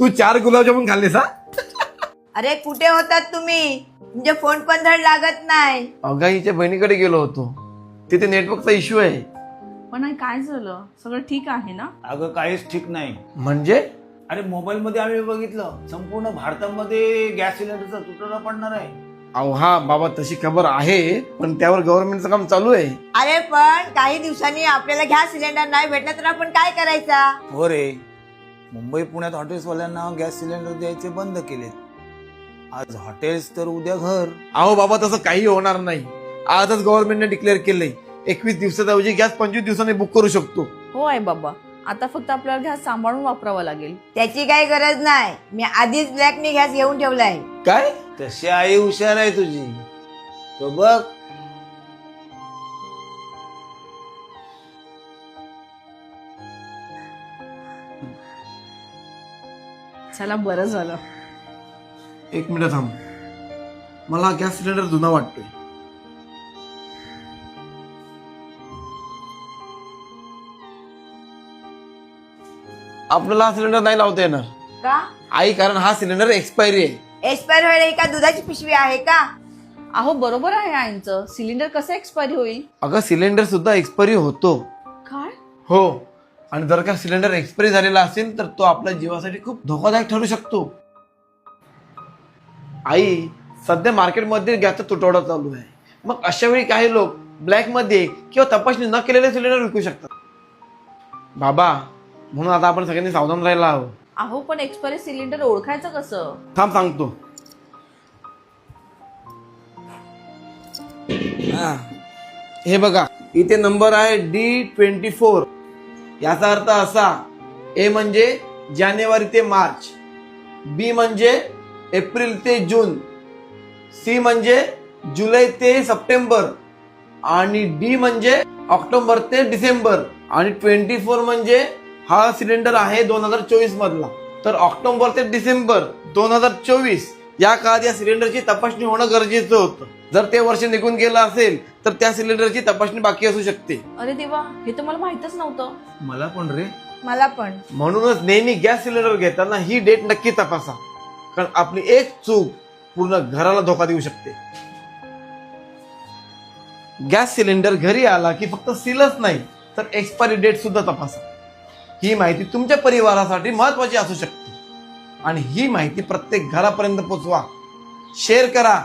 तू 4 गुलाबजामुन खाल्लेस हा? अरे कुठे होतात तुम्ही? तुमचे फोन पण धड लागत नाही. अगाईच्या बहिणीकडे गेलो होतो, तिथे नेटवर्कचा इश्यू आहे. पण आई, काय झालं? सगळं ठीक आहे ना? अगं काहीच ठीक नाही. म्हणजे अरे मोबाईल मध्ये आम्ही बघितलं संपूर्ण भारतामध्ये गॅस सिलेंडरचा तुटवडा पडणार आहे. अहो हा बाबा, तशी खबर आहे, पण त्यावर गव्हर्नमेंटचं काम चालू आहे. अरे पण काही दिवसांनी आपल्याला गॅस सिलेंडर नाही भेटला तर आपण काय करायचा? हो रे, मुंबई पुण्यात हॉटेल्सवाल्यांना गॅस सिलेंडर द्यायचे बंद केलेत. आज हॉटेल्स तर उद्या घर. अहो बाबा, तसं काही होणार नाही. आजच गव्हर्नमेंटने डिक्लेअर केलंय 21 दिवसाऐवजी गॅस 25 दिवसांनी बुक करू शकतो. हो आहे बाबा, आता फक्त आपल्याला गॅस सांभाळून वापरावा लागेल. त्याची काही गरज नाही. मी आधीच ब्लॅकनी गॅस घेऊन ठेवलाय. काय? तशी आई हुशार आहे तुझी. तो बघ, चला, बरं झालं. 1 मिनिट थांब, मला गॅस सिलेंडर जुना वाटतोय. आपल्याला हा सिलेंडर नाही लावता येणार का? आई, कारण हा सिलेंडर एक्सपायरी आहे. एक्सपायर व्हायला ही का दुधाची पिशवी आहे का? अहो बरोबर आहे आईंचं. सिलेंडर कसं एक्सपायरी होईल? अगं सिलेंडर सुद्धा एक्सपायरी होतो. काय? हो, आणि जर का सिलेंडर एक्सपायरी झालेला असेल तर तो आपल्या जीवासाठी खूप धोकादायक ठरू शकतो. आई, सध्या मार्केटमध्ये गॅसचा तुटवडा चालू आहे. मग अशा वेळी काही लोक ब्लॅक मध्ये किंवा तपासणी न केलेले सिलेंडर विकू शकतात. बाबा, म्हणून आता आपण सगळ्यांनी सावधान राहायला हवं. अहो पण एक्सपायरी सिलेंडर ओळखायचं कसं? थांब सांगतो. हे बघा, इथे नंबर आहे D24. याचा अर्थ असा, ए म्हणजे जानेवारी ते मार्च, बी म्हणजे एप्रिल ते जून, सी म्हणजे जुलै ते सप्टेंबर, आणि डी म्हणजे ऑक्टोबर ते डिसेंबर, आणि 24 म्हणजे हा सिलेंडर आहे 2024 मधला. तर ऑक्टोबर ते डिसेंबर 2024 या काळात या सिलेंडरची तपासणी होणं गरजेचं होतं. जर ते वर्ष निघून गेलं असेल तर त्या सिलेंडरची तपासणी बाकी असू शकते. अरे देवा, हे तर मला माहितच नव्हतं. मला पण रे. मला पण. म्हणूनच नेहमी गॅस सिलेंडर घेताना ही डेट नक्की तपासा, कारण आपली एक चूक पूर्ण घराला धोका देऊ शकते. गॅस सिलेंडर घरी आला की फक्त सीलच नाही तर एक्सपायरी डेट सुद्धा तपासा. ही माहिती तुमच्या परिवारासाठी महत्वाची असू शकते, आणि ही माहिती प्रत्येक घरापर्यंत पोहोचवा, शेअर करा